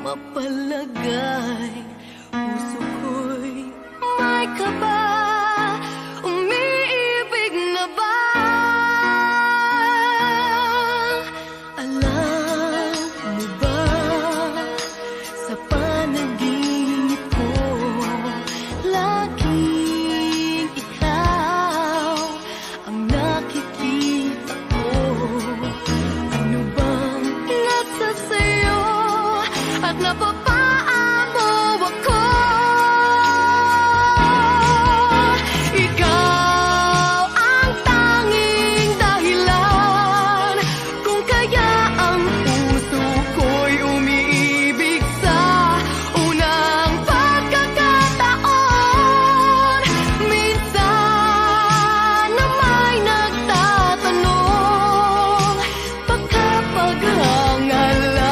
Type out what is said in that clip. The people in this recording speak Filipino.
mapalagay. Puso ko'y may kaba, umiibig na ba? Alam mo ba, sa panaginip ko, laging ikaw ang nakikita ko. Ano bang nasa sayo at